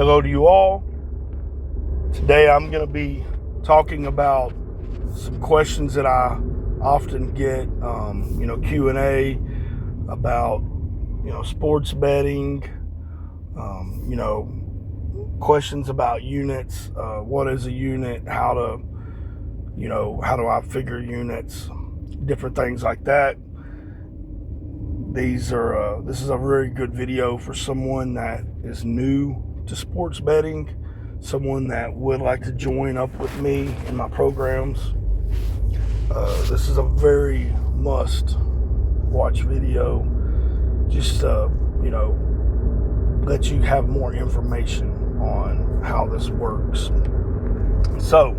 Hello to you all. Today I'm going to be talking about some questions that I often get, Q&A about, sports betting, questions about units. What is a unit? How do I figure units? Different things like that. This is a very good video for someone that is new to sports betting, someone that would like to join up with me in my programs. This is a very must watch video, just let you have more information on how this works. So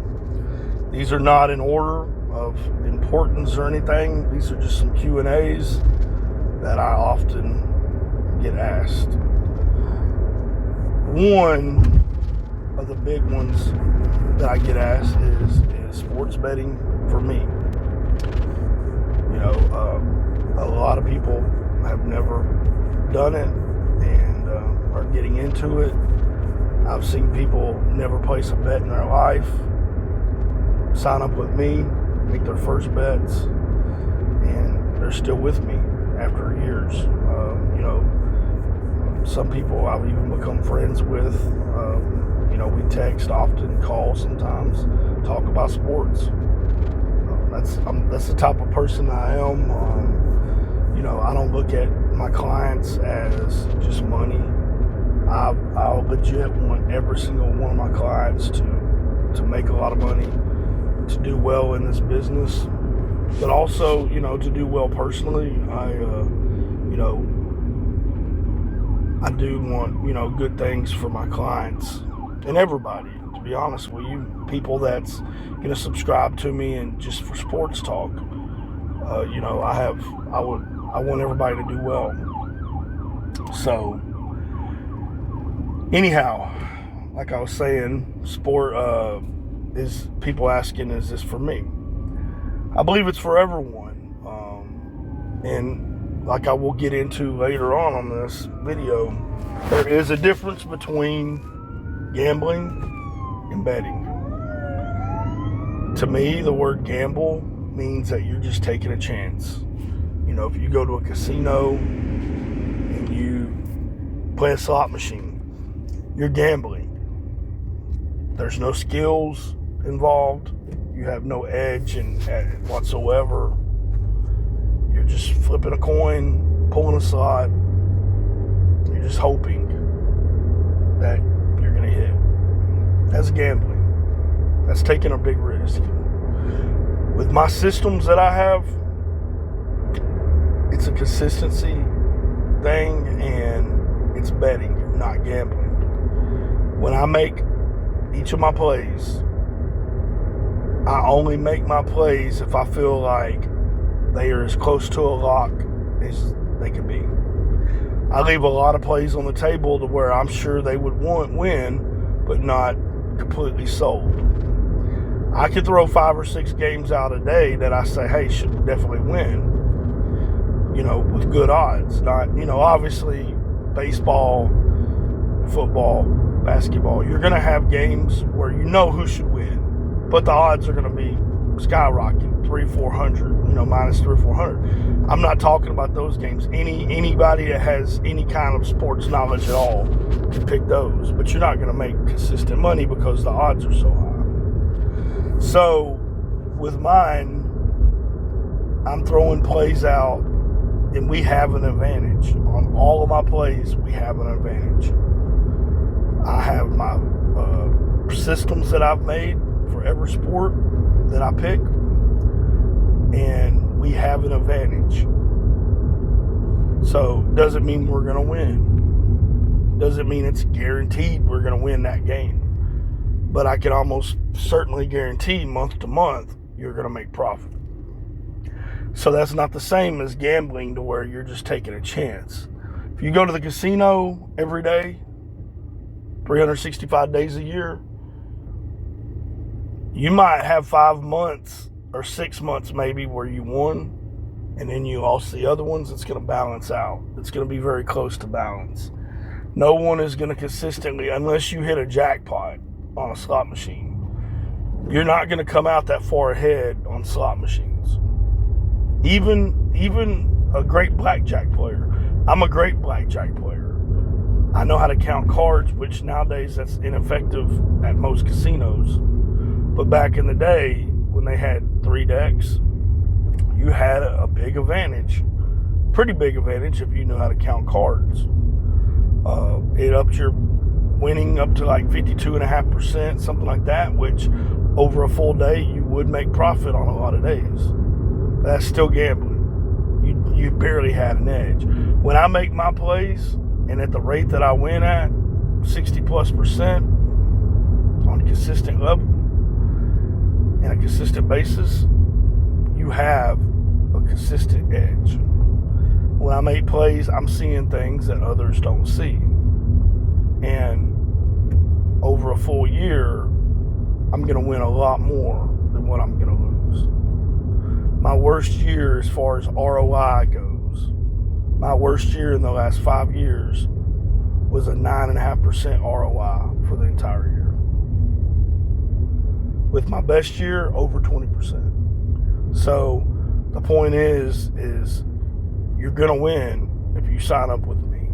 these are not in order of importance or anything. These are just some Q&As that I often get asked. One of the big ones that I get asked is sports betting for me. A lot of people have never done it and are getting into it. I've seen people never place a bet in their life sign up with me, make their first bets, and they're still with me after years. Some people I've even become friends with. We text often, call sometimes, talk about sports. That's the type of person I am. I don't look at my clients as just money. I legit want every single one of my clients to make a lot of money, to do well in this business, but also, to do well personally. I do want, good things for my clients and everybody, to be honest with you. People that's going to subscribe to me and just for sports talk. I want everybody to do well. So, anyhow, like I was saying, sport is people asking, is this for me? I believe it's for everyone. And like I will get into later on this video, there is a difference between gambling and betting. To me, the word gamble means that you're just taking a chance. If you go to a casino and you play a slot machine, you're gambling. There's no skills involved. You have no edge whatsoever. You're just flipping a coin, pulling a slot. You're just hoping that you're going to hit. That's gambling. That's taking a big risk. With my systems that I have, it's a consistency thing, and it's betting, not gambling. When I make each of my plays, I only make my plays if I feel like they are as close to a lock as they can be. I leave a lot of plays on the table to where I'm sure they would win, but not completely sold. I could throw 5 or 6 games out a day that I say, hey, should definitely win, with good odds. Not, obviously baseball, football, basketball, you're going to have games where who should win, but the odds are going to be skyrocketing, 300-400, minus 300-400. I'm not talking about those games. Anybody that has any kind of sports knowledge at all can pick those, but you're not going to make consistent money because the odds are so high. So with mine, I'm throwing plays out, and we have an advantage. On all of my plays, we have an advantage. I have my systems that I've made for every sport that I pick, and we have an advantage. So doesn't mean we're going to win. Doesn't mean it's guaranteed we're going to win that game. But I can almost certainly guarantee month to month you're going to make profit. So that's not the same as gambling, to where you're just taking a chance. If you go to the casino every day, 365 days a year, you might have 5 months or 6 months maybe where you won, and then you lost the other ones. It's going to balance out. It's going to be very close to balance. No one is going to consistently, unless you hit a jackpot on a slot machine, you're not going to come out that far ahead on slot machines. Even a great blackjack player. I'm a great blackjack player. I know how to count cards, which nowadays that's ineffective at most casinos. But back in the day, when they had 3 decks, you had a big advantage. Pretty big advantage if you knew how to count cards. It upped your winning up to like 52.5%, something like that, which over a full day you would make profit on a lot of days. But that's still gambling. You barely had an edge. When I make my plays, and at the rate that I win at, 60+% on a consistent level and a consistent basis, you have a consistent edge. When I make plays, I'm seeing things that others don't see. And over a full year, I'm going to win a lot more than what I'm going to lose. My worst year as far as ROI goes, my worst year in the last 5 years was a 9.5% ROI for the entire year. With my best year, over 20%. So the point is you're going to win if you sign up with me.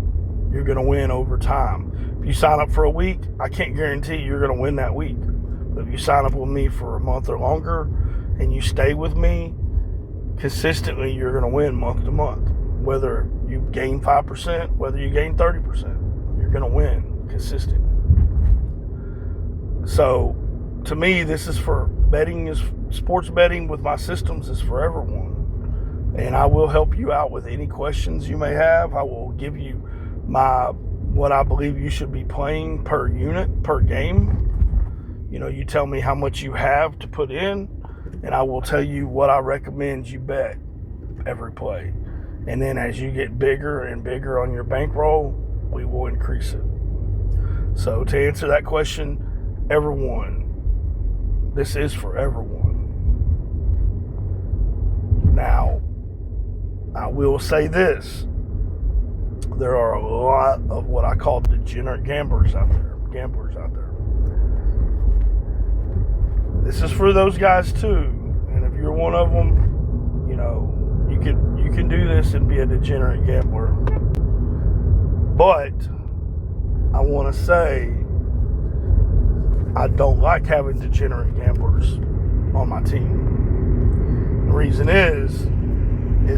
You're going to win over time. If you sign up for a week, I can't guarantee you're going to win that week. But if you sign up with me for a month or longer and you stay with me consistently, you're going to win month to month. Whether you gain 5%, whether you gain 30%, you're going to win consistently. So to me, this is for betting, sports betting with my systems is for everyone. And I will help you out with any questions you may have. I will give you what I believe you should be playing per unit, per game. You know, you tell me how much you have to put in, and I will tell you what I recommend you bet every play. And then as you get bigger and bigger on your bankroll, we will increase it. So to answer that question, everyone, this is for everyone. Now, I will say this. There are a lot of what I call degenerate gamblers out there. This is for those guys too. And if you're one of them, you know, you can do this and be a degenerate gambler. But I want to say I don't like having degenerate gamblers on my team. The reason is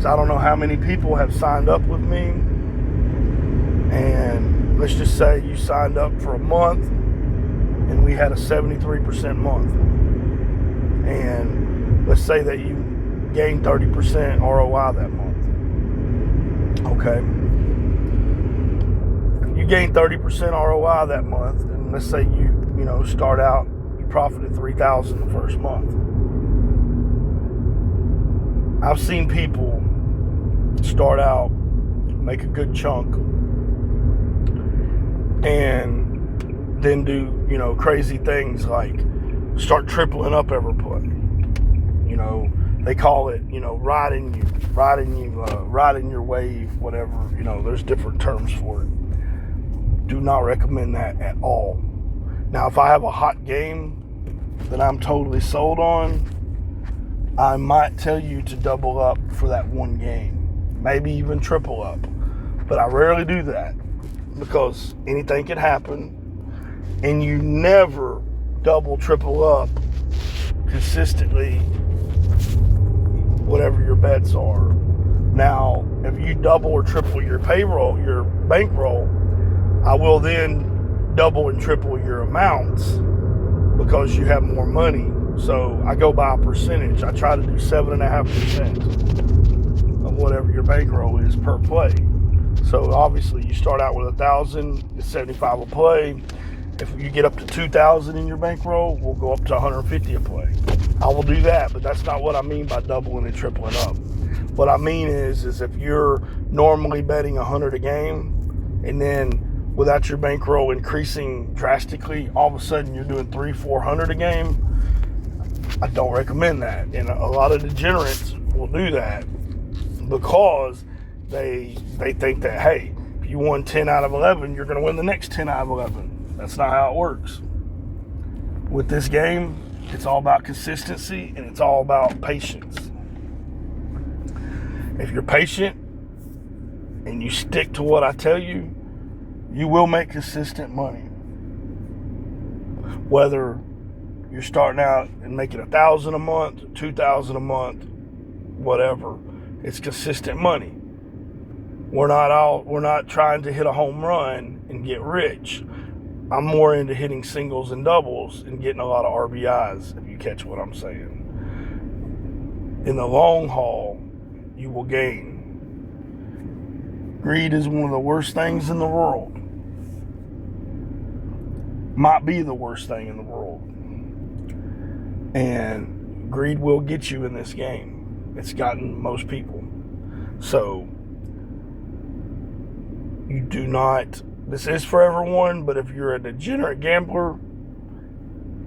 I don't know how many people have signed up with me. And let's just say you signed up for a month and we had a 73% month. And let's say that you gained 30% ROI that month. Okay. You gained 30% ROI that month, and let's say you start out, you profited $3,000 the first month. I've seen people start out, make a good chunk, and then do, crazy things like start tripling up every play. They call it, riding your wave, whatever. There's different terms for it. Do not recommend that at all. Now, if I have a hot game that I'm totally sold on, I might tell you to double up for that one game. Maybe even triple up. But I rarely do that because anything can happen. And you never double, triple up consistently whatever your bets are. Now, if you double or triple your bankroll, I will then double and triple your amounts because you have more money. So I go by a percentage. I try to do 7.5% of whatever your bankroll is per play. So obviously you start out with 1,000, it's 75 a play. If you get up to 2,000 in your bankroll, we'll go up to 150 a play. I will do that, but that's not what I mean by doubling and tripling up. What I mean is if you're normally betting 100 a game, and then without your bankroll increasing drastically, all of a sudden you're doing 300-400 a game, I don't recommend that. And a lot of degenerates will do that because they think that, hey, if you won 10 out of 11, you're going to win the next 10 out of 11. That's not how it works. With this game, it's all about consistency and it's all about patience. If you're patient and you stick to what I tell you, you will make consistent money. Whether you're starting out and making $1,000 a month, $2,000 a month, whatever, it's consistent money. We're not trying to hit a home run and get rich. I'm more into hitting singles and doubles and getting a lot of RBIs, if you catch what I'm saying. In the long haul, you will gain. Greed is one of the worst things in the world. Might be the worst thing in the world. And greed will get you in this game. It's gotten most people. So, you do not, this is for everyone, but if you're a degenerate gambler,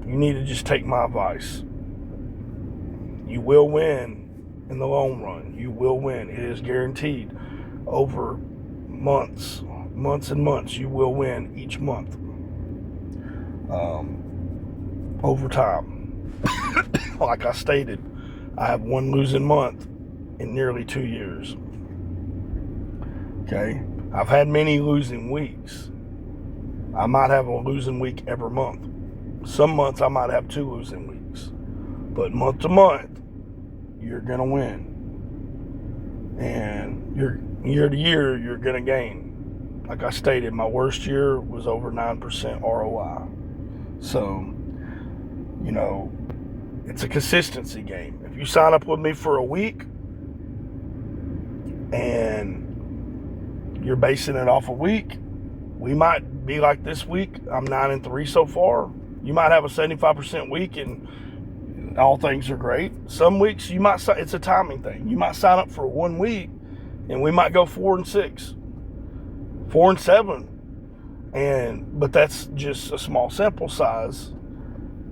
you need to just take my advice. You will win in the long run. You will win. It is guaranteed. Over months and months, you will win each month. Over time. Like I stated, I have one losing month in nearly 2 years. Okay? I've had many losing weeks. I might have a losing week every month. Some months I might have 2 losing weeks. But month to month, you're going to win. And year to year, you're going to gain. Like I stated, my worst year was over 9% ROI. So, it's a consistency game. If you sign up with me for a week and you're basing it off a week, we might be like this week. I'm 9-3 so far. You might have a 75% week and all things are great. Some weeks it's a timing thing. You might sign up for 1 week and we might go 4-6, 4-7. But that's just a small sample size.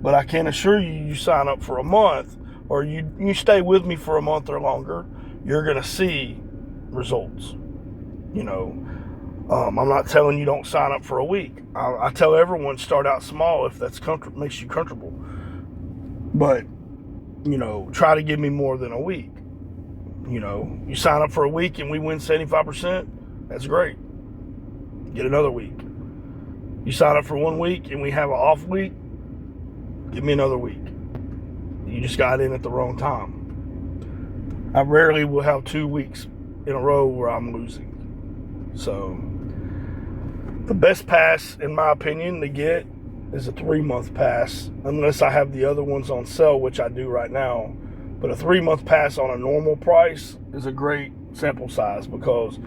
But I can assure you, you sign up for a month or you stay with me for a month or longer, you're going to see results. I'm not telling you don't sign up for a week. I tell everyone start out small if that's makes you comfortable. But, try to give me more than a week. You sign up for a week and we win 75%, that's great. Get another week. You sign up for 1 week and we have an off week, give me another week. You just got in at the wrong time. I rarely will have 2 weeks in a row where I'm losing. So, the best pass, in my opinion, to get is a 3-month pass, unless I have the other ones on sale, which I do right now. But a 3-month pass on a normal price is a great sample size because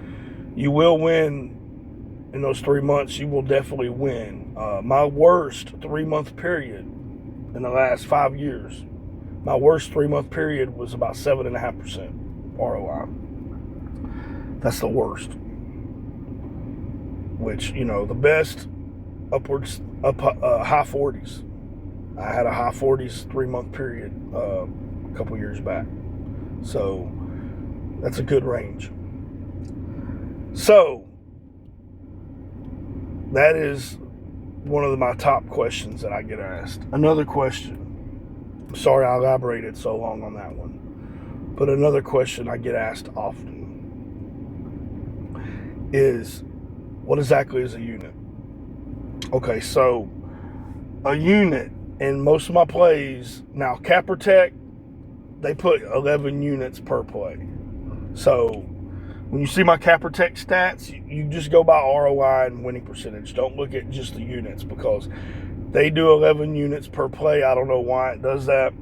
you will win in those 3 months. You will definitely win. My worst 3-month period in the last 5 years, my worst 3-month period was about 7.5% ROI. That's the worst. Which, the best high 40s. I had a high 40s 3-month period a couple years back. So that's a good range. So that is one of my top questions that I get asked. Another question. Sorry I elaborated so long on that one. But another question I get asked often is, what exactly is a unit? Okay, so a unit in most of my plays, now Capper Tech, they put 11 units per play. So when you see my Capper Tech stats, you just go by ROI and winning percentage. Don't look at just the units because they do 11 units per play. I don't know why it does that.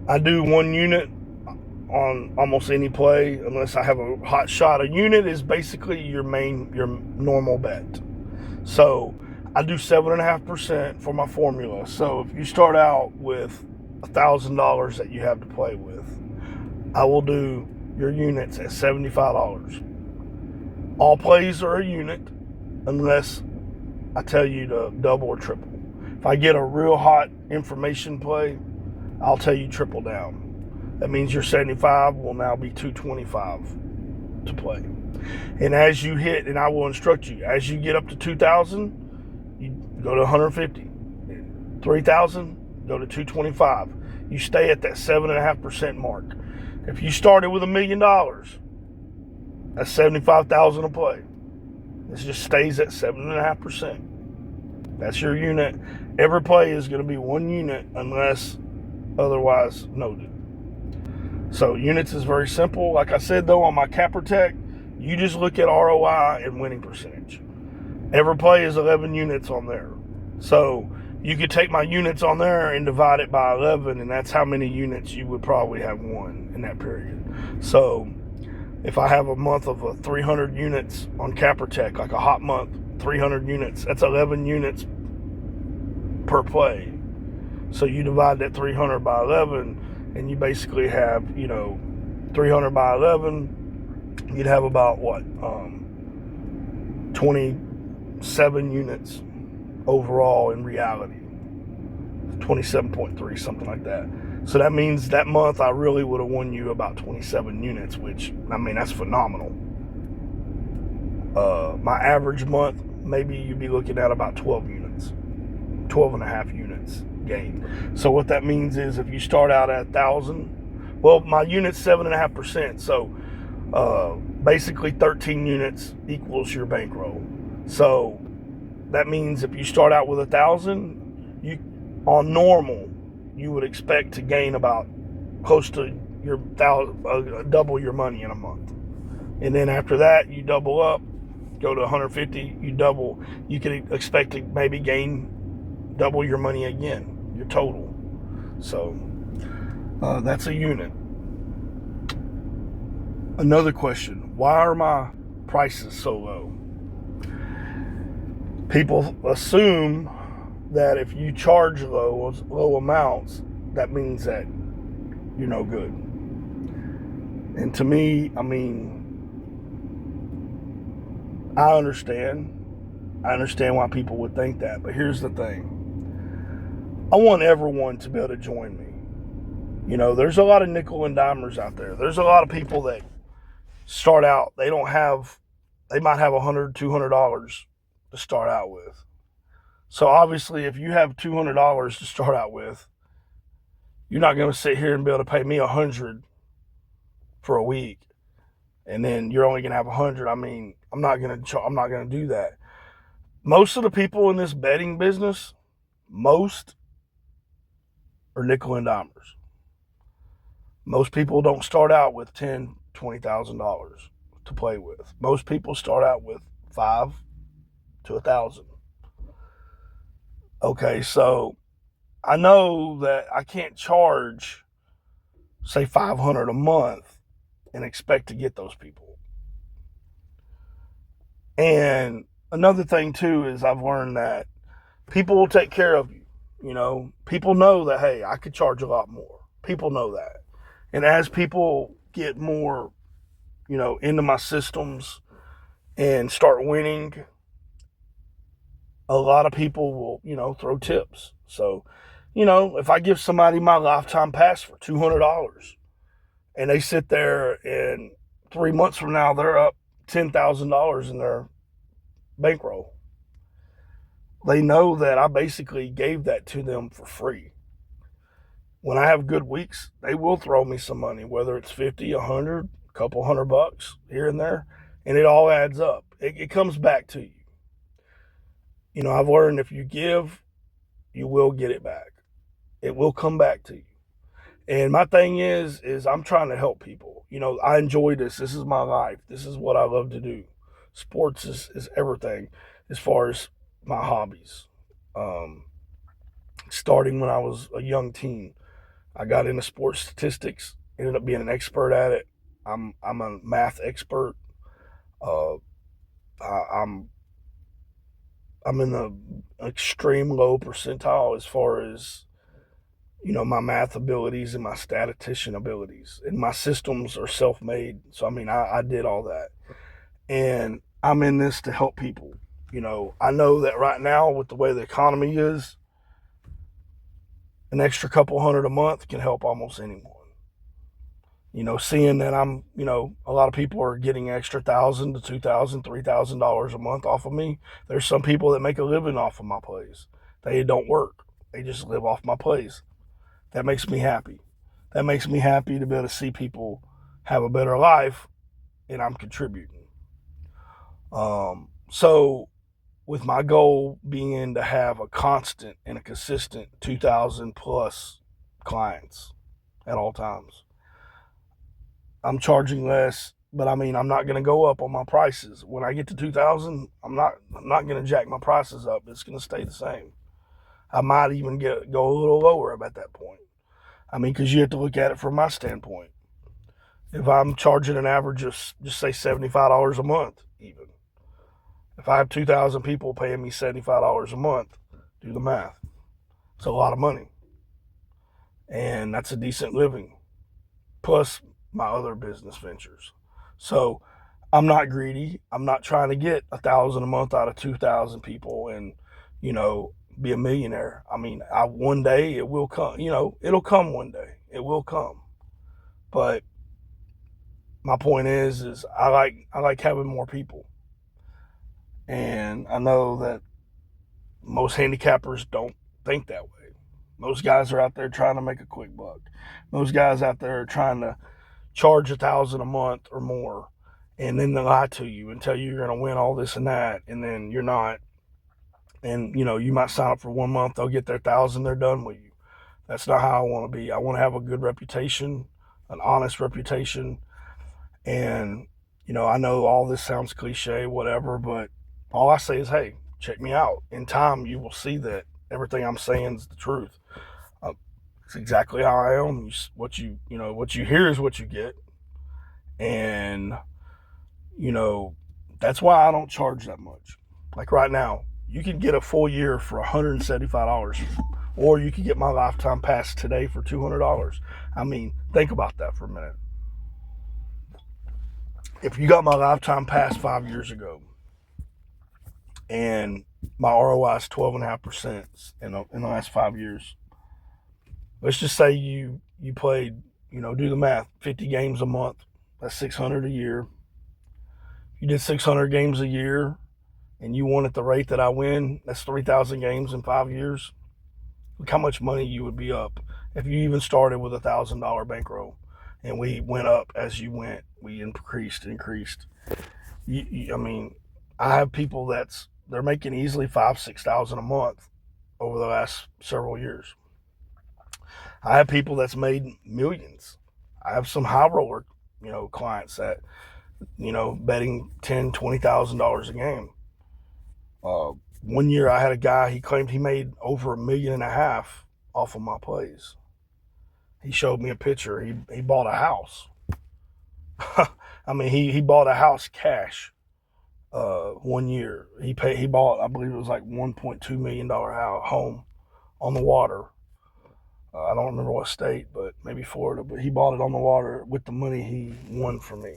I do 1 unit on almost any play unless I have a hot shot. A unit is basically your normal bet. So I do 7.5% for my formula. So if you start out with $1,000 that you have to play with, I will do your units at $75. All plays are a unit unless I tell you to double or triple. If I get a real hot information play, I'll tell you triple down. That means your 75 will now be 225. to play. And as you hit, and I will instruct you, as you get up to 2,000, you go to 150. 3,000, go to 225. You stay at that 7.5% mark. If you started with $1 million, that's 75,000 a play. This just stays at 7.5%. That's your unit. Every play is going to be one unit unless otherwise noted. So units is very simple. Like I said though, on my Capper Tech, you just look at ROI and winning percentage. Every play is 11 units on there. So you could take my units on there and divide it by 11, and that's how many units you would probably have won in that period. So if I have a month of 300 units on Capper Tech, like a hot month, 300 units, that's 11 units per play. So you divide that 300 by 11, and you basically have, 300 by 11, you'd have about 27 units overall in reality. 27.3, something like that. So that means that month I really would have won you about 27 units, which, that's phenomenal. My average month, maybe you'd be looking at about 12 units, 12 and a half units gained. So what that means is if you start out at 1,000, well, my unit's 7.5%. So basically 13 units equals your bankroll. So that means if you start out with 1,000, on normal, you would expect to gain about close to your double your money in a month. And then after that, you double up, go to 150, you double. You can expect to maybe gain double your money again, your total. So that's a unit. Another question: why are my prices so low? People assume that if you charge low amounts, that means that you're no good. And to me, I understand why people would think that, but here's the thing. I want everyone to be able to join me. There's a lot of nickel and dimers out there. There's a lot of people that start out, they might have $100, $200 to start out with. So obviously, if you have $200 to start out with, you're not going to sit here and be able to pay me $100 for a week, and then you're only going to have $100. I'm not going to do that. Most of the people in this betting business, most are nickel and dimers. Most people don't start out with $10,000, $20,000 to play with. Most people start out with $5,000 to $1,000. Okay, so I know that I can't charge, say, $500 a month and expect to get those people. And another thing too is I've learned that people will take care of you. People know that, hey, I could charge a lot more. People know that. And as people get more, into my systems and start winning, a lot of people will, throw tips. So, if I give somebody my lifetime pass for $200 and they sit there and 3 months from now, they're up $10,000 in their bankroll, they know that I basically gave that to them for free. When I have good weeks, they will throw me some money, whether it's 50, 100, a couple $100 here and there, and it all adds up. It comes back to you. I've learned if you give, you will get it back. It will come back to you. And my thing is I'm trying to help people. I enjoy this. This is my life. This is what I love to do. Sports is everything as far as my hobbies. Starting when I was a young teen, I got into sports statistics, ended up being an expert at it. I'm a math expert. I'm in the extreme low percentile as far as, my math abilities and my statistician abilities. And my systems are self-made. So, I did all that. And I'm in this to help people. I know that right now with the way the economy is, an extra couple $100 a month can help almost anyone. Seeing that I'm, a lot of people are getting extra $1,000 to $2,000, $3,000 a month off of me. There's some people that make a living off of my plays. They don't work. They just live off my plays. That makes me happy. That makes me happy to be able to see people have a better life, and I'm contributing. So with my goal being to have a constant and a consistent 2,000 plus clients at all times, I'm charging less, but I'm not going to go up on my prices. When I get to 2,000, I'm not going to jack my prices up. It's going to stay the same. I might even go a little lower at that point. Because you have to look at it from my standpoint. If I'm charging an average of just say $75 a month, even if I have 2,000 people paying me $75 a month, do the math. It's a lot of money, and that's a decent living. Plus my other business ventures. So I'm not greedy. I'm not trying to get 1,000 a month out of 2,000 people and, be a millionaire. One day it will come, it'll come one day. It will come. But my point is I like having more people. And I know that most handicappers don't think that way. Most guys are out there trying to make a quick buck. Most guys out there are trying to charge 1,000 a month or more, and then they lie to you and tell you you're going to win all this and that, and then you're not. And you might sign up for 1 month, they'll get their 1,000, they're done with you. That's not how I want to be. I want to have a good reputation, an honest reputation. And I know all this sounds cliche, whatever, but all I say is, hey, check me out. In time, you will see that everything I'm saying is the truth. It's exactly how I am. What you hear is what you get. And, that's why I don't charge that much. Like right now, you can get a full year for $175, or you can get my lifetime pass today for $200. Think about that for a minute. If you got my lifetime pass 5 years ago, and my ROI is 12.5% in the last 5 years, let's just say you played, do the math, 50 games a month. That's 600 a year. You did 600 games a year, and you won at the rate that I win. That's 3,000 games in 5 years. Look how much money you would be up if you even started with $1,000 bankroll, and we went up as you went. We increased. I have people they're making easily $5,000-6,000 a month over the last several years. I have people that's made millions. I have some high roller, clients that, betting $10,000-$20,000 a game. 1 year I had a guy, he claimed he made over $1.5 million off of my plays. He showed me a picture. He bought a house. He bought a house cash. 1 year he bought, I believe it was like $1.2 million home on the water. I don't remember what state, but maybe Florida. But he bought it on the water with the money he won from me,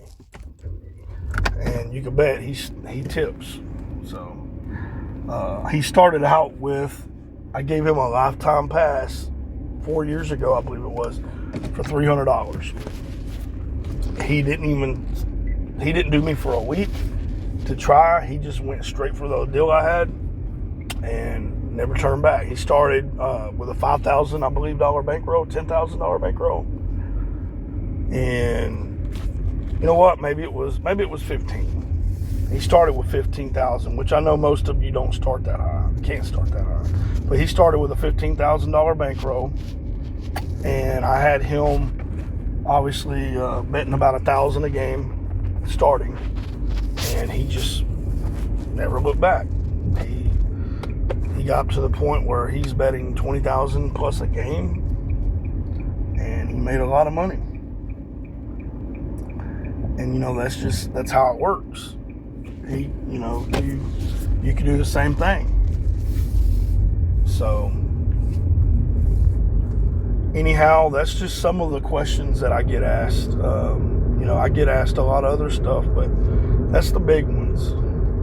and you can bet he tips. So he started out with, I gave him a lifetime pass 4 years ago, I believe it was, for $300. He didn't do me for a week to try. He just went straight for the deal I had and never turned back. He started with a $5,000, I believe, bankroll, $10,000 bankroll, and you know what? Maybe it was 15. He started with 15,000, which I know most of you don't start that high. You can't start that high, but he started with a $15,000 bankroll, and I had him obviously betting about 1,000 a game starting, and he just never looked back. He got to the point where he's betting 20,000 plus a game, and he made a lot of money. And that's how it works. You can do the same thing. So anyhow, that's just some of the questions that I get asked. I get asked a lot of other stuff, but that's the big ones.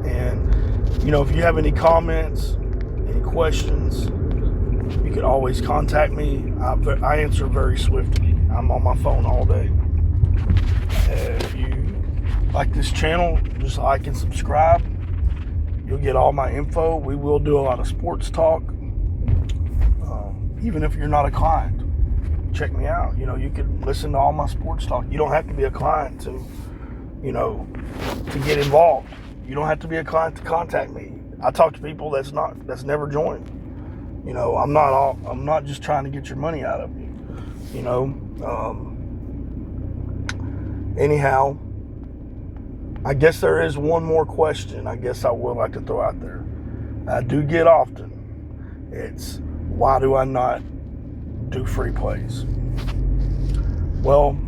And if you have any comments, any questions, you can always contact me. I answer very swiftly. I'm on my phone all day. If you like this channel, just like and subscribe. You'll get all my info. We will do a lot of sports talk. Even if you're not a client, check me out. You can listen to all my sports talk. You don't have to be a client to get involved. You don't have to be a client to contact me. I talk to people that's never joined. I'm not just trying to get your money out of you. Anyhow, I guess there is one more question I guess I would like to throw out there. I do get often. It's, why do I not do free plays? Well,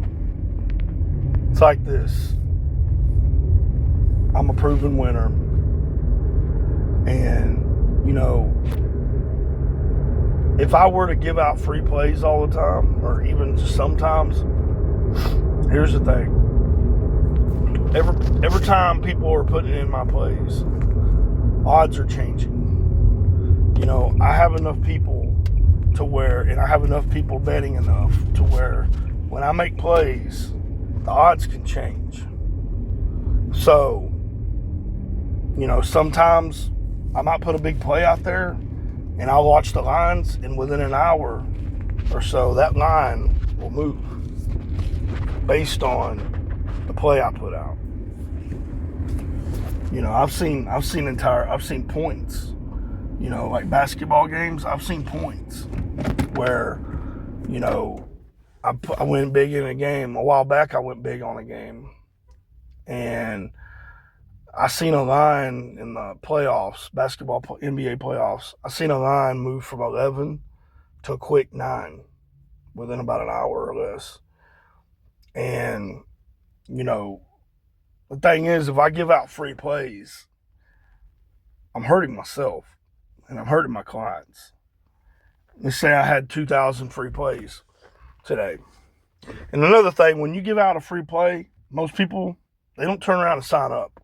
it's like this. I'm a proven winner. And, if I were to give out free plays all the time, or even just sometimes, here's the thing. Every time people are putting in my plays, odds are changing. I have enough people to where, and I have enough people betting enough to where when I make plays, the odds can change. So, sometimes I might put a big play out there and I'll watch the lines, and within an hour or so, that line will move based on the play I put out. I've seen points, like basketball games. I've seen points where, I went big in a game. A while back, I went big on a game. And I seen a line in the playoffs, NBA playoffs. I seen a line move from 11 to a quick 9 within about an hour or less. And, the thing is, if I give out free plays, I'm hurting myself and I'm hurting my clients. Let's say I had 2,000 free plays today. And another thing, when you give out a free play, most people, they don't turn around and sign up.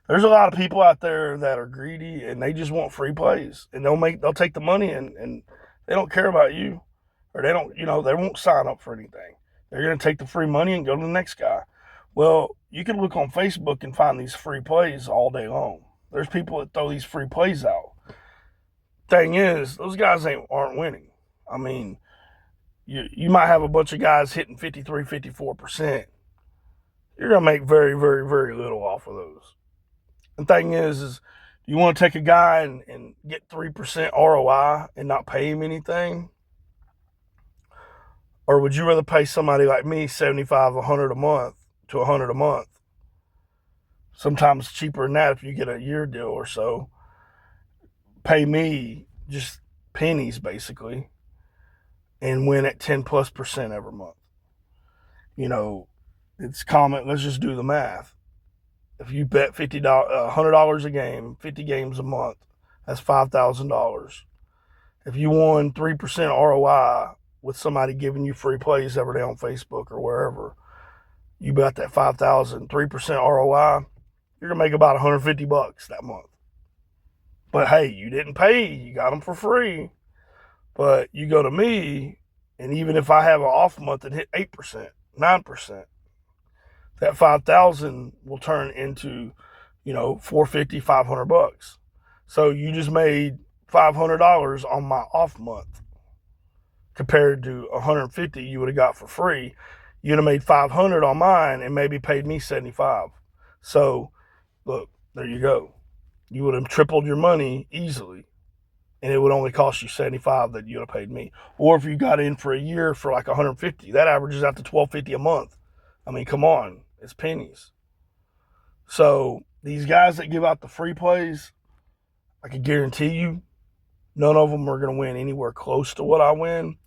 There's a lot of people out there that are greedy and they just want free plays, and they'll take the money and they don't care about you, or they won't sign up for anything. They're going to take the free money and go to the next guy. Well, you can look on Facebook and find these free plays all day long. There's people that throw these free plays out. Thing is, those guys aren't winning. I mean, you might have a bunch of guys hitting 53, 54%. You're going to make very, very, very little off of those. The thing is you want to take a guy and get 3% ROI and not pay him anything? Or would you rather pay somebody like me $75, $100 a month to $100 a month? Sometimes cheaper than that if you get a year deal or so. Pay me just pennies basically and win at 10+% every month. It's common. Let's just do the math. If you bet $100 a game, 50 games a month, that's $5,000. If you won 3% ROI with somebody giving you free plays every day on Facebook or wherever, you bet that 5,000, 3% ROI, you're going to make about $150 that month. But hey, you didn't pay. You got them for free. But you go to me, and even if I have an off month and hit 8%, 9%, that 5,000 will turn into, $450, $500. So you just made $500 on my off month compared to $150 you would have got for free. You'd have made $500 on mine and maybe paid me $75. So look, there you go. You would have tripled your money easily, and it would only cost you $75 that you would have paid me. Or if you got in for a year for like $150, that averages out to $1,250 a month. I mean, come on, it's pennies. So these guys that give out the free plays, I can guarantee you, none of them are going to win anywhere close to what I win.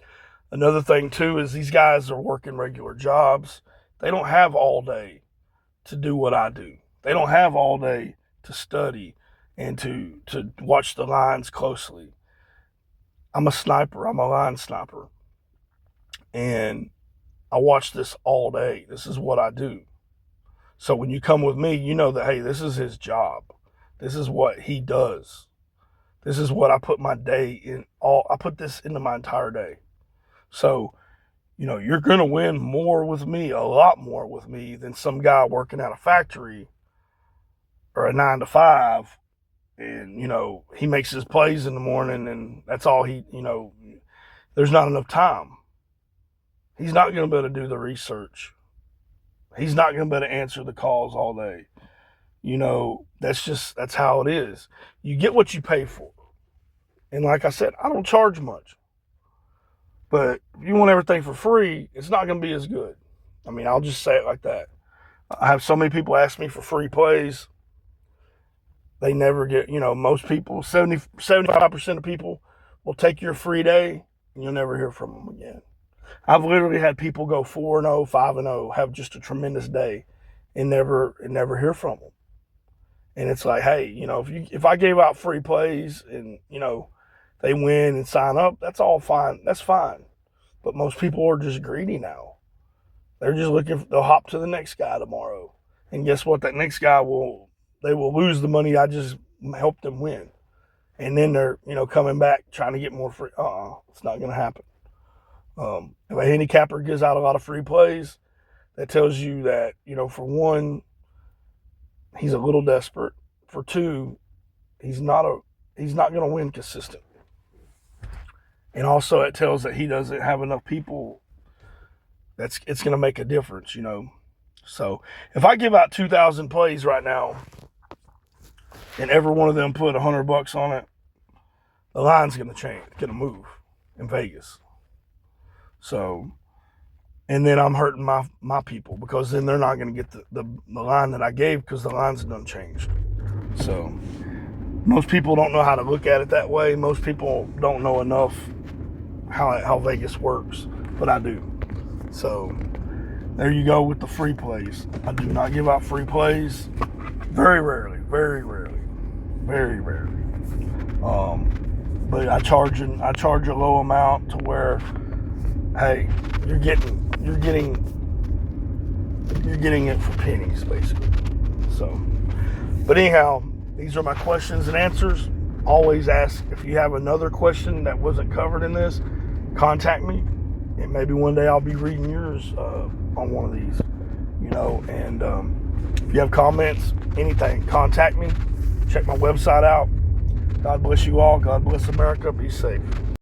Another thing too is these guys are working regular jobs. They don't have all day to do what I do. They don't have all day to study and to watch the lines closely. I'm a sniper. I'm a line sniper. And I watch this all day. This is what I do. So when you come with me, you know that, hey, this is his job. This is what he does. This is what I put my day in. I put this into my entire day. So you're going to win more with me, a lot more with me than some guy working at a factory or a 9 to 5. And, he makes his plays in the morning and that's all there's not enough time. He's not going to be able to do the research. He's not going to be able to answer the calls all day. That's how it is. You get what you pay for. And like I said, I don't charge much. But if you want everything for free, it's not going to be as good. I mean, I'll just say it like that. I have so many people ask me for free plays. They never get, most people, 75% of people will take your free day and you'll never hear from them again. I've literally had people go 4-0, 5-0, have just a tremendous day and never hear from them. And it's like, hey, if I gave out free plays and, they win and sign up, that's all fine. That's fine. But most people are just greedy now. They're just they'll hop to the next guy tomorrow. And guess what? That next guy they will lose the money I just helped them win. And then they're, coming back trying to get more free. It's not going to happen. If a handicapper gives out a lot of free plays, that tells you that, for one, he's a little desperate. For two, he's not going to win consistent. And also it tells that he doesn't have enough people it's going to make a difference, So if I give out 2,000 plays right now and every one of them put $100 on it, the line's going to change, going to move in Vegas. So, and then I'm hurting my people because then they're not going to get the line that I gave because the line's done changed. So most people don't know how to look at it that way. Most people don't know enough how Vegas works, but I do. So there you go with the free plays. I do not give out free plays. Very rarely. But I charge a low amount to where, hey, you're getting it for pennies, basically. So, but anyhow, these are my questions and answers. Always ask if you have another question that wasn't covered in this, contact me. And maybe one day I'll be reading yours on one of these, and if you have comments, anything, contact me. Check my website out. God bless you all. God bless America. Be safe.